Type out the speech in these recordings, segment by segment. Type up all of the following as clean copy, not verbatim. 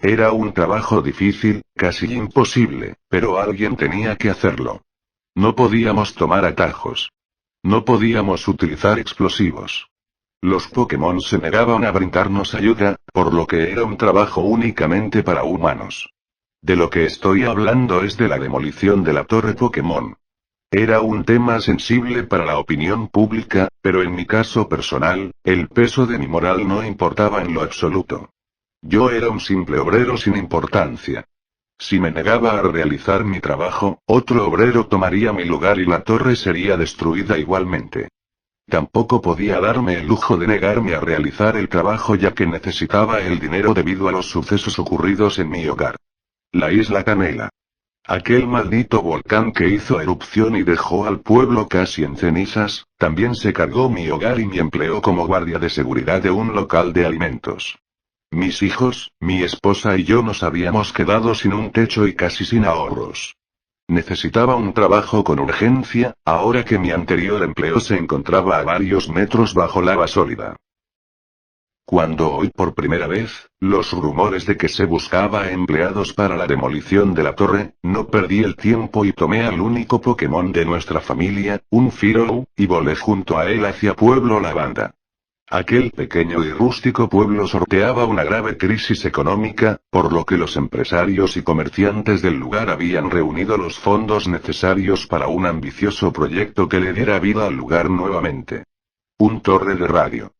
Era un trabajo difícil, casi imposible, pero alguien tenía que hacerlo. No podíamos tomar atajos. No podíamos utilizar explosivos. Los Pokémon se negaban a brindarnos ayuda, por lo que era un trabajo únicamente para humanos. De lo que estoy hablando es de la demolición de la torre Pokémon. Era un tema sensible para la opinión pública, pero en mi caso personal, el peso de mi moral no importaba en lo absoluto. Yo era un simple obrero sin importancia. Si me negaba a realizar mi trabajo, otro obrero tomaría mi lugar y la torre sería destruida igualmente. Tampoco podía darme el lujo de negarme a realizar el trabajo ya que necesitaba el dinero debido a los sucesos ocurridos en mi hogar. La isla Canela. Aquel maldito volcán que hizo erupción y dejó al pueblo casi en cenizas, también se cargó mi hogar y mi empleo como guardia de seguridad de un local de alimentos. Mis hijos, mi esposa y yo nos habíamos quedado sin un techo y casi sin ahorros. Necesitaba un trabajo con urgencia, ahora que mi anterior empleo se encontraba a varios metros bajo lava sólida. Cuando oí por primera vez los rumores de que se buscaba empleados para la demolición de la torre, no perdí el tiempo y tomé al único Pokémon de nuestra familia, un Firou, y volé junto a él hacia Pueblo Lavanda. Aquel pequeño y rústico pueblo sorteaba una grave crisis económica, por lo que los empresarios y comerciantes del lugar habían reunido los fondos necesarios para un ambicioso proyecto que le diera vida al lugar nuevamente. Un torre de radio.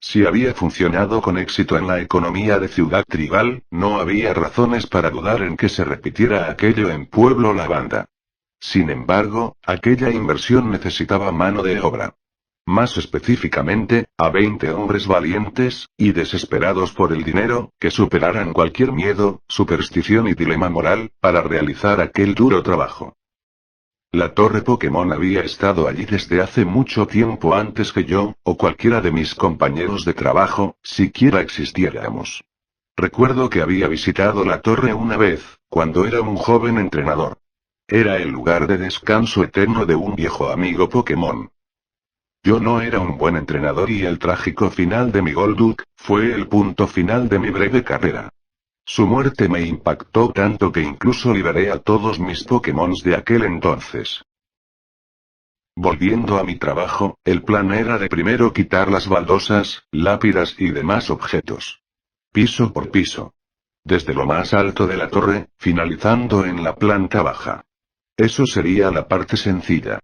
Si había funcionado con éxito en la economía de Ciudad Tribal, no había razones para dudar en que se repitiera aquello en Pueblo Lavanda. Sin embargo, aquella inversión necesitaba mano de obra. Más específicamente, a 20 hombres valientes, y desesperados por el dinero, que superaran cualquier miedo, superstición y dilema moral, para realizar aquel duro trabajo. La torre Pokémon había estado allí desde hace mucho tiempo antes que yo, o cualquiera de mis compañeros de trabajo, siquiera existiéramos. Recuerdo que había visitado la torre una vez, cuando era un joven entrenador. Era el lugar de descanso eterno de un viejo amigo Pokémon. Yo no era un buen entrenador y el trágico final de mi Golduck, fue el punto final de mi breve carrera. Su muerte me impactó tanto que incluso liberé a todos mis Pokémons de aquel entonces. Volviendo a mi trabajo, el plan era de primero quitar las baldosas, lápidas y demás objetos. Piso por piso. Desde lo más alto de la torre, finalizando en la planta baja. Eso sería la parte sencilla.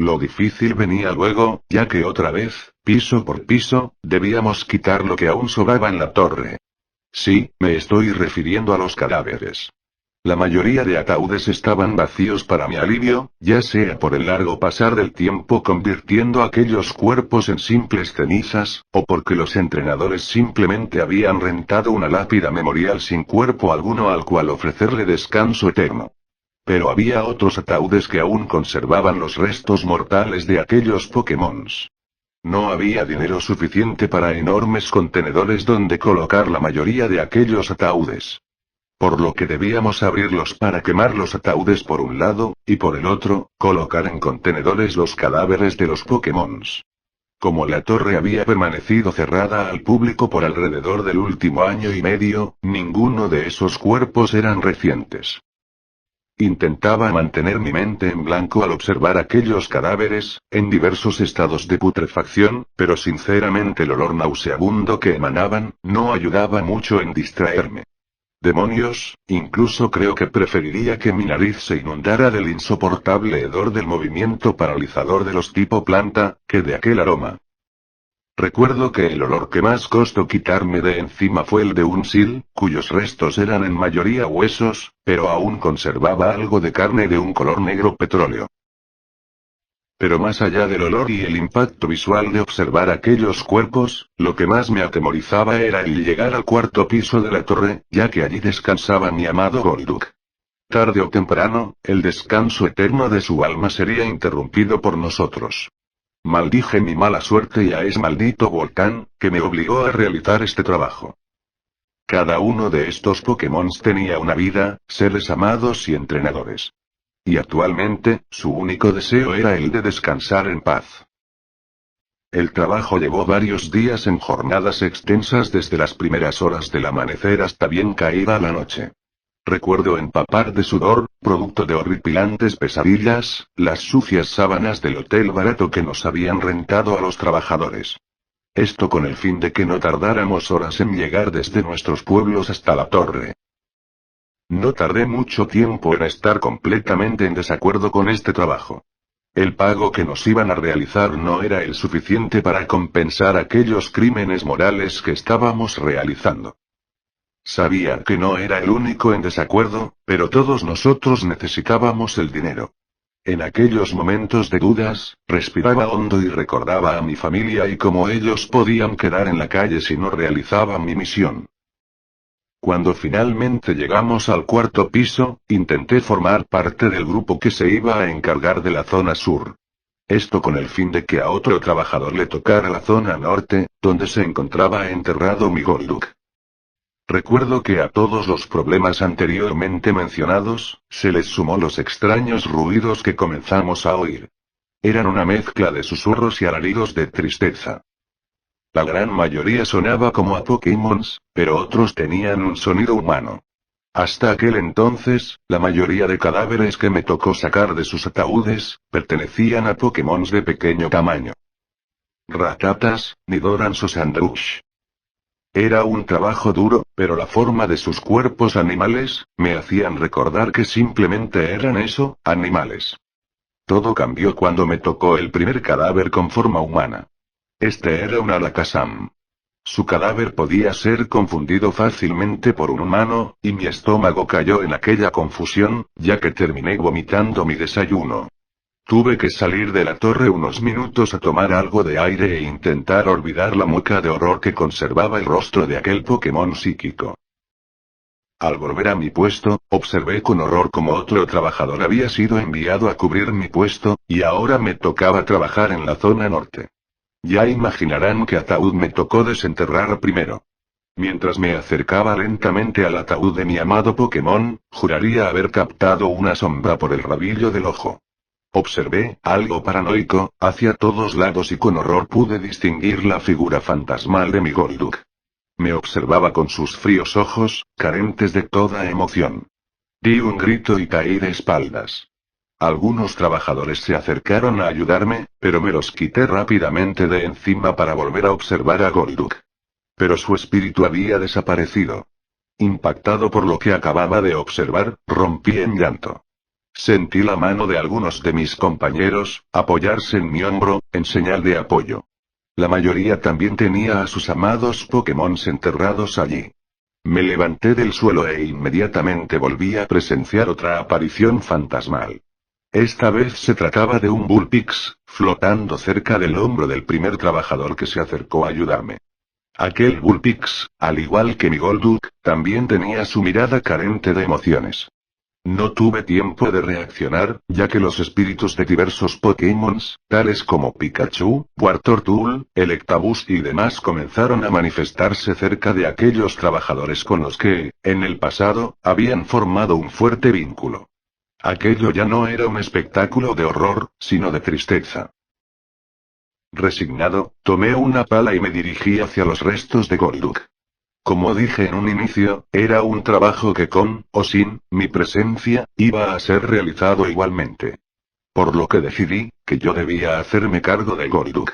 Lo difícil venía luego, ya que otra vez, piso por piso, debíamos quitar lo que aún sobraba en la torre. Sí, me estoy refiriendo a los cadáveres. La mayoría de ataúdes estaban vacíos para mi alivio, ya sea por el largo pasar del tiempo convirtiendo aquellos cuerpos en simples cenizas, o porque los entrenadores simplemente habían rentado una lápida memorial sin cuerpo alguno al cual ofrecerle descanso eterno. Pero había otros ataúdes que aún conservaban los restos mortales de aquellos Pokémons. No había dinero suficiente para enormes contenedores donde colocar la mayoría de aquellos ataúdes. Por lo que debíamos abrirlos para quemar los ataúdes por un lado, y por el otro, colocar en contenedores los cadáveres de los Pokémons. Como la torre había permanecido cerrada al público por alrededor del último año y medio, ninguno de esos cuerpos eran recientes. Intentaba mantener mi mente en blanco al observar aquellos cadáveres, en diversos estados de putrefacción, pero sinceramente el olor nauseabundo que emanaban, no ayudaba mucho en distraerme. Demonios, incluso creo que preferiría que mi nariz se inundara del insoportable hedor del movimiento paralizador de los tipo planta, que de aquel aroma. Recuerdo que el olor que más costó quitarme de encima fue el de un sil, cuyos restos eran en mayoría huesos, pero aún conservaba algo de carne de un color negro petróleo. Pero más allá del olor y el impacto visual de observar aquellos cuerpos, lo que más me atemorizaba era el llegar al cuarto piso de la torre, ya que allí descansaba mi amado Golduck. Tarde o temprano, el descanso eterno de su alma sería interrumpido por nosotros. Maldije mi mala suerte y a ese maldito volcán, que me obligó a realizar este trabajo. Cada uno de estos Pokémon tenía una vida, seres amados y entrenadores. Y actualmente, su único deseo era el de descansar en paz. El trabajo llevó varios días en jornadas extensas desde las primeras horas del amanecer hasta bien caída la noche. Recuerdo empapar de sudor, producto de horripilantes pesadillas, las sucias sábanas del hotel barato que nos habían rentado a los trabajadores. Esto con el fin de que no tardáramos horas en llegar desde nuestros pueblos hasta la torre. No tardé mucho tiempo en estar completamente en desacuerdo con este trabajo. El pago que nos iban a realizar no era el suficiente para compensar aquellos crímenes morales que estábamos realizando. Sabía que no era el único en desacuerdo, pero todos nosotros necesitábamos el dinero. En aquellos momentos de dudas, respiraba hondo y recordaba a mi familia y cómo ellos podían quedar en la calle si no realizaba mi misión. Cuando finalmente llegamos al cuarto piso, intenté formar parte del grupo que se iba a encargar de la zona sur. Esto con el fin de que a otro trabajador le tocara la zona norte, donde se encontraba enterrado mi Golduck. Recuerdo que a todos los problemas anteriormente mencionados, se les sumó los extraños ruidos que comenzamos a oír. Eran una mezcla de susurros y alaridos de tristeza. La gran mayoría sonaba como a Pokémons, pero otros tenían un sonido humano. Hasta aquel entonces, la mayoría de cadáveres que me tocó sacar de sus ataúdes, pertenecían a Pokémons de pequeño tamaño. Ratatas, Nidorans o Sandrush. Era un trabajo duro, pero la forma de sus cuerpos animales, me hacían recordar que simplemente eran eso, animales. Todo cambió cuando me tocó el primer cadáver con forma humana. Este era un Alakazam. Su cadáver podía ser confundido fácilmente por un humano, y mi estómago cayó en aquella confusión, ya que terminé vomitando mi desayuno. Tuve que salir de la torre unos minutos a tomar algo de aire e intentar olvidar la mueca de horror que conservaba el rostro de aquel Pokémon psíquico. Al volver a mi puesto, observé con horror cómo otro trabajador había sido enviado a cubrir mi puesto, y ahora me tocaba trabajar en la zona norte. Ya imaginarán qué ataúd me tocó desenterrar primero. Mientras me acercaba lentamente al ataúd de mi amado Pokémon, juraría haber captado una sombra por el rabillo del ojo. Observé, algo paranoico, hacia todos lados y con horror pude distinguir la figura fantasmal de mi Golduck. Me observaba con sus fríos ojos, carentes de toda emoción. Di un grito y caí de espaldas. Algunos trabajadores se acercaron a ayudarme, pero me los quité rápidamente de encima para volver a observar a Golduck. Pero su espíritu había desaparecido. Impactado por lo que acababa de observar, rompí en llanto. Sentí la mano de algunos de mis compañeros apoyarse en mi hombro, en señal de apoyo. La mayoría también tenía a sus amados Pokémon enterrados allí. Me levanté del suelo e inmediatamente volví a presenciar otra aparición fantasmal. Esta vez se trataba de un Bullpix, flotando cerca del hombro del primer trabajador que se acercó a ayudarme. Aquel Bullpix, al igual que mi Golduck, también tenía su mirada carente de emociones. No tuve tiempo de reaccionar, ya que los espíritus de diversos Pokémons, tales como Pikachu, Wartortle, Electabuzz y demás comenzaron a manifestarse cerca de aquellos trabajadores con los que, en el pasado, habían formado un fuerte vínculo. Aquello ya no era un espectáculo de horror, sino de tristeza. Resignado, tomé una pala y me dirigí hacia los restos de Golduck. Como dije en un inicio, era un trabajo que con, o sin, mi presencia, iba a ser realizado igualmente. Por lo que decidí, que yo debía hacerme cargo de Golduck.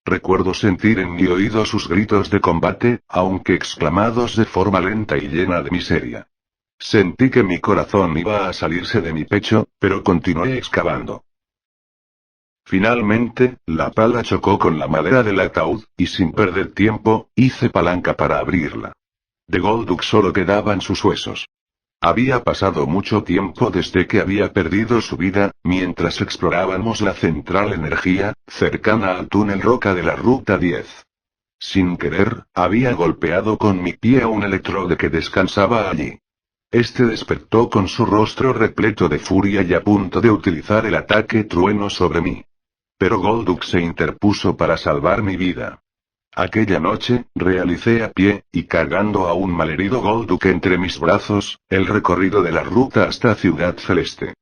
Recuerdo sentir en mi oído sus gritos de combate, aunque exclamados de forma lenta y llena de miseria. Sentí que mi corazón iba a salirse de mi pecho, pero continué excavando. Finalmente, la pala chocó con la madera del ataúd, y sin perder tiempo, hice palanca para abrirla. De Golduck solo quedaban sus huesos. Había pasado mucho tiempo desde que había perdido su vida, mientras explorábamos la central energía, cercana al túnel roca de la Ruta 10. Sin querer, había golpeado con mi pie a un electrode que descansaba allí. Este despertó con su rostro repleto de furia y a punto de utilizar el ataque trueno sobre mí. Pero Golduck se interpuso para salvar mi vida. Aquella noche, realicé a pie, y cargando a un malherido Golduck entre mis brazos, el recorrido de la ruta hasta Ciudad Celeste.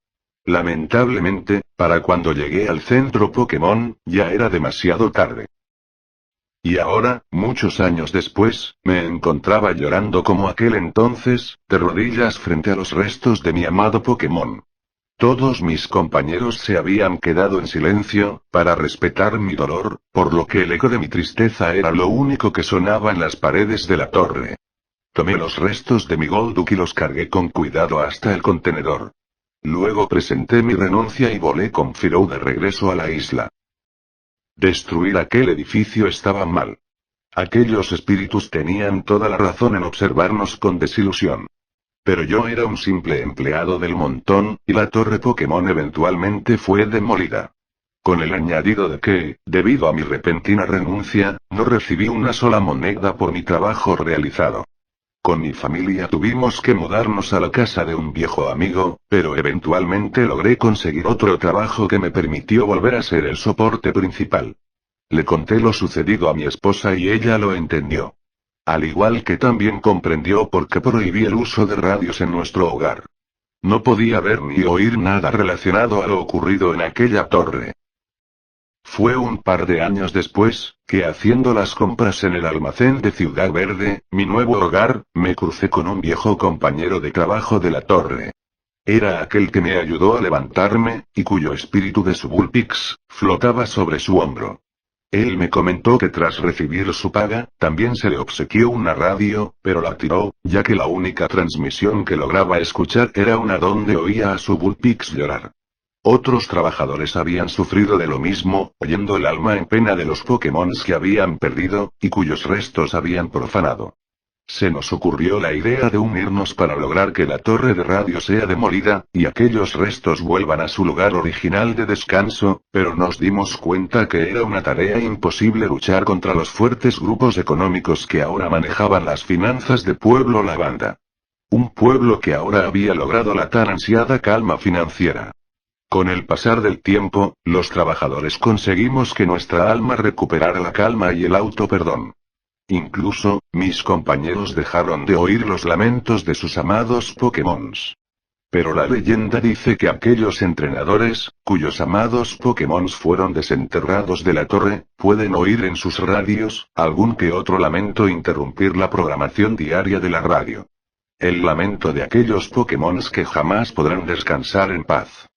Lamentablemente, para cuando llegué al centro Pokémon, ya era demasiado tarde. Y ahora, muchos años después, me encontraba llorando como aquel entonces, de rodillas frente a los restos de mi amado Pokémon. Todos mis compañeros se habían quedado en silencio, para respetar mi dolor, por lo que el eco de mi tristeza era lo único que sonaba en las paredes de la torre. Tomé los restos de mi Golduck y los cargué con cuidado hasta el contenedor. Luego presenté mi renuncia y volé con Firou de regreso a la isla. Destruir aquel edificio estaba mal. Aquellos espíritus tenían toda la razón en observarnos con desilusión. Pero yo era un simple empleado del montón, y la torre Pokémon eventualmente fue demolida. Con el añadido de que, debido a mi repentina renuncia, no recibí una sola moneda por mi trabajo realizado. Con mi familia tuvimos que mudarnos a la casa de un viejo amigo, pero eventualmente logré conseguir otro trabajo que me permitió volver a ser el soporte principal. Le conté lo sucedido a mi esposa y ella lo entendió. Al igual que también comprendió por qué prohibí el uso de radios en nuestro hogar. No podía ver ni oír nada relacionado a lo ocurrido en aquella torre. Fue un par de años después, que haciendo las compras en el almacén de Ciudad Verde, mi nuevo hogar, me crucé con un viejo compañero de trabajo de la torre. Era aquel que me ayudó a levantarme, y cuyo espíritu de Subulpix flotaba sobre su hombro. Él me comentó que tras recibir su paga, también se le obsequió una radio, pero la tiró, ya que la única transmisión que lograba escuchar era una donde oía a Subulpix llorar. Otros trabajadores habían sufrido de lo mismo, oyendo el alma en pena de los Pokémons que habían perdido, y cuyos restos habían profanado. Se nos ocurrió la idea de unirnos para lograr que la torre de radio sea demolida, y aquellos restos vuelvan a su lugar original de descanso, pero nos dimos cuenta que era una tarea imposible luchar contra los fuertes grupos económicos que ahora manejaban las finanzas de Pueblo Lavanda. Un pueblo que ahora había logrado la tan ansiada calma financiera. Con el pasar del tiempo, los trabajadores conseguimos que nuestra alma recuperara la calma y el autoperdón. Incluso, mis compañeros dejaron de oír los lamentos de sus amados Pokémons. Pero la leyenda dice que aquellos entrenadores, cuyos amados Pokémons fueron desenterrados de la torre, pueden oír en sus radios, algún que otro lamento interrumpir la programación diaria de la radio. El lamento de aquellos Pokémons que jamás podrán descansar en paz.